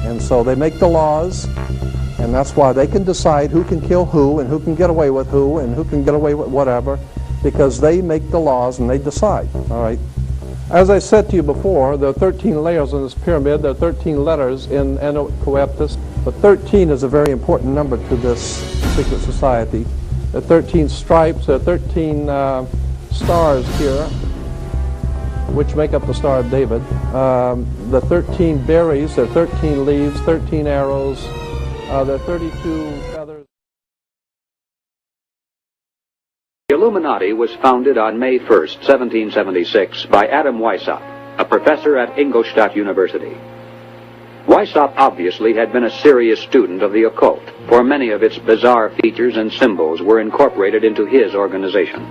And so they make the laws, and that's why they can decide who can kill who and who can get away with who and who can get away with whatever, because they make the laws and they decide, all right? As I said to you before, there are 13 layers in this pyramid. There are 13 letters in Coeptus, but 13 is a very important number to this secret society. There are 13 stripes, there are 13 stars here, which make up the Star of David. The 13 berries, there are 13 leaves, 13 arrows, there are 32 feathers. The Illuminati was founded on May 1st, 1776 by Adam Weishaupt, a professor at Ingolstadt University. Weishaupt obviously had been a serious student of the occult, for many of its bizarre features and symbols were incorporated into his organization.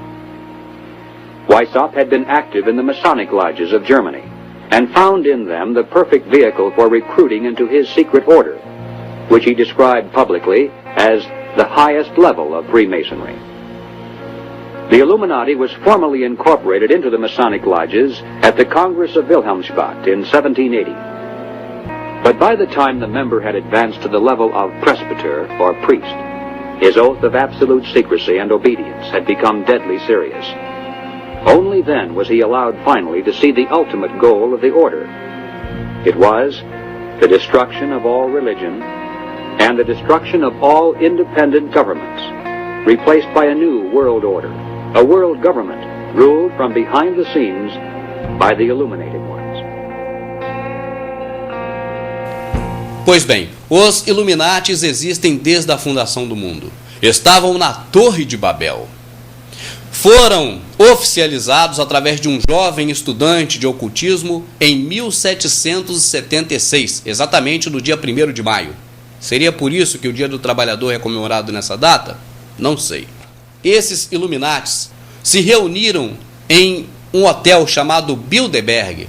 Weishaupt had been active in the Masonic lodges of Germany, and found in them the perfect vehicle for recruiting into his secret order, which he described publicly as the highest level of Freemasonry. The Illuminati was formally incorporated into the Masonic lodges at the Congress of Wilhelmsbad in 1780. But by the time the member had advanced to the level of presbyter or priest, his oath of absolute secrecy and obedience had become deadly serious. Only then was he allowed finally to see the ultimate goal of the order. It was the destruction of all religion and the destruction of all independent governments, replaced by a new world order, a world government ruled from behind the scenes by the illuminated ones. Pois bem, os Illuminatis existem desde a fundação do mundo. Estavam na Torre de Babel. Foram oficializados através de um jovem estudante de ocultismo em 1776, exatamente no dia 1º de maio. Seria por isso que o Dia do Trabalhador é comemorado nessa data? Não sei. Esses Illuminatis se reuniram em um hotel chamado Bilderberg,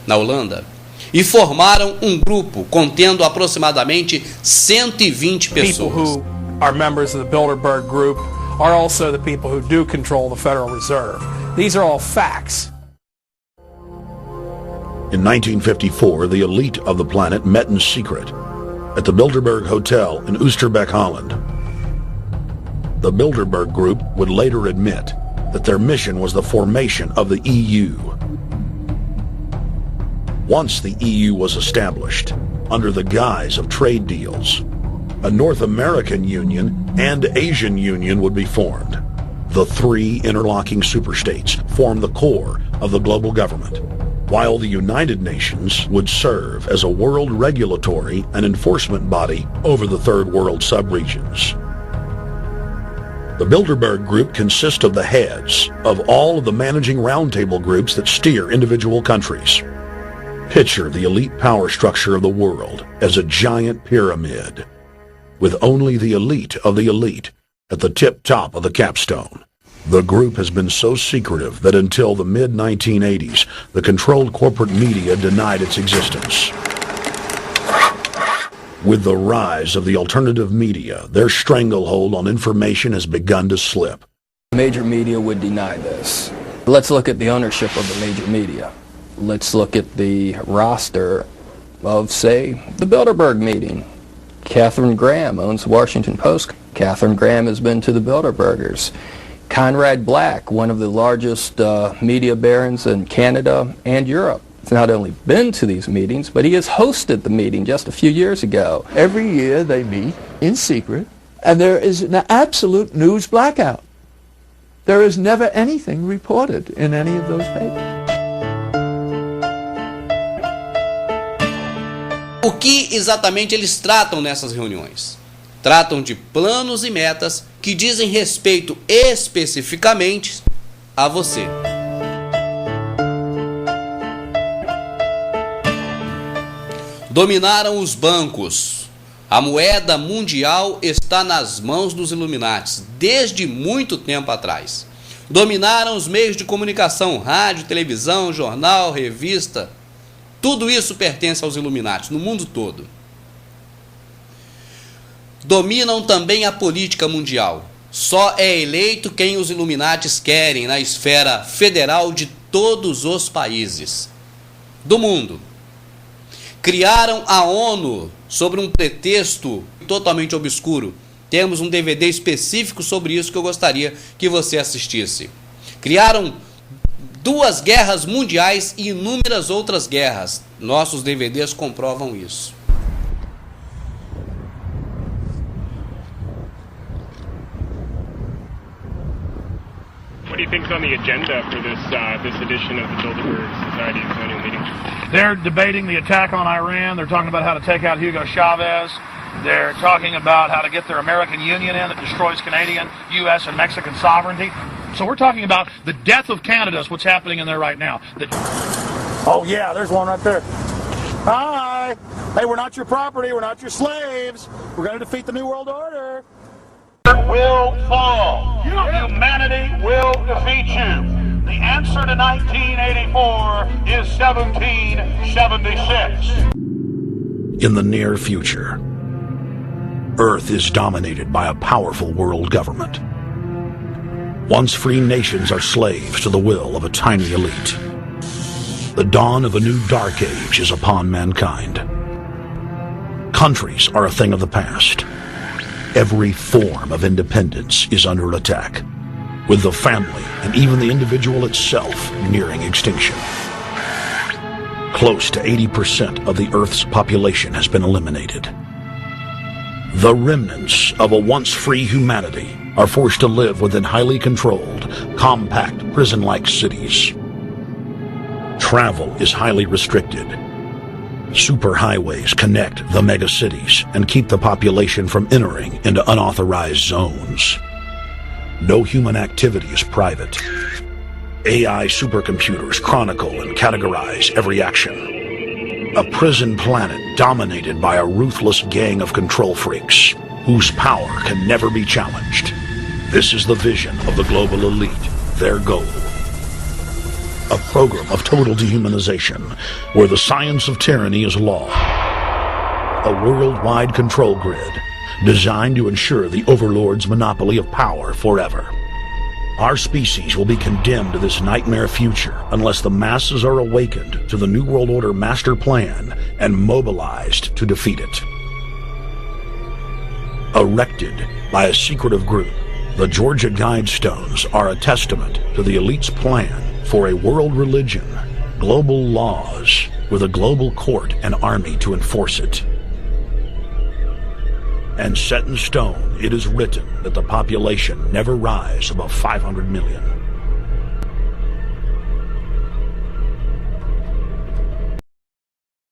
na Holanda, e formaram um grupo contendo aproximadamente 120 pessoas. People who are members of the Bilderberg group are also the people who do control the Federal Reserve. These are all facts. In 1954, the elite of the planet met in secret at the Bilderberg Hotel in Oosterbeek, Holland. The Bilderberg Group would later admit that their mission was the formation of the EU. Once the EU was established, under the guise of trade deals, a North American Union and Asian Union would be formed. The three interlocking superstates formed the core of the global government, while the United Nations would serve as a world regulatory and enforcement body over the Third World subregions. The Bilderberg Group consists of the heads of all of the managing roundtable groups that steer individual countries. Picture the elite power structure of the world as a giant pyramid, with only the elite of the elite at the tip-top of the capstone. The group has been so secretive that until the mid-1980s, the controlled corporate media denied its existence. With the rise of the alternative media, their stranglehold on information has begun to slip. Major media would deny this. Let's look at the ownership of the major media. Let's look at the roster of, say, the Bilderberg meeting. Katharine Graham owns the Washington Post. Katharine Graham has been to the Bilderbergers. Conrad Black, one of the largest media barons in Canada and Europe, has not only been to these meetings, but he has hosted the meeting just a few years ago. Every year they meet in secret, and there is an absolute news blackout. There is never anything reported in any of those papers. O que exatamente eles tratam nessas reuniões? Tratam de planos e metas que dizem respeito especificamente a você. Dominaram os bancos. A moeda mundial está nas mãos dos Illuminatis desde muito tempo atrás. Dominaram os meios de comunicação, rádio, televisão, jornal, revista. Tudo isso pertence aos Illuminatis, no mundo todo. Dominam também a política mundial. Só é eleito quem os Illuminatis querem na esfera federal de todos os países do mundo. criaram a ONU sobre um pretexto totalmente obscuro. Temos um DVD específico sobre isso que eu gostaria que você assistisse. Criaram 2 guerras mundiais e inúmeras outras guerras. Nossos DVDs comprovam isso. What do you think's on the agenda for this edition of the Bilderberg Society of Colonial Meeting? They're debating the attack on Iran. They're talking about how to take out Hugo Chavez. They're talking about how to get their American Union in that destroys Canadian, U.S., and Mexican sovereignty. So we're talking about the death of Canada is what's happening in there right now. Oh, yeah, there's one right there. Hi. Hey, we're not your property. We're not your slaves. We're going to defeat the New World Order. Will fall. Humanity will defeat you. The answer to 1984 is 1776. In the near future, Earth is dominated by a powerful world government. Once free nations are slaves to the will of a tiny elite. The dawn of a new dark age is upon mankind. Countries are a thing of the past. Every form of independence is under attack, with the family and even the individual itself nearing extinction. Close to 80% of the Earth's population has been eliminated. The remnants of a once free humanity are forced to live within highly controlled, compact, prison-like cities. Travel is highly restricted. Superhighways connect the megacities and keep the population from entering into unauthorized zones. No human activity is private. AI supercomputers chronicle and categorize every action. A prison planet dominated by a ruthless gang of control freaks, whose power can never be challenged. This is the vision of the global elite, their goal. A program of total dehumanization, where the science of tyranny is law. A worldwide control grid, designed to ensure the overlord's monopoly of power forever. Our species will be condemned to this nightmare future unless the masses are awakened to the New World Order master plan and mobilized to defeat it. Erected by a secretive group, the Georgia Guidestones are a testament to the elite's plan for a world religion, global laws, with a global court and army to enforce it. And set in stone, it is written that the population never rise above 500 million.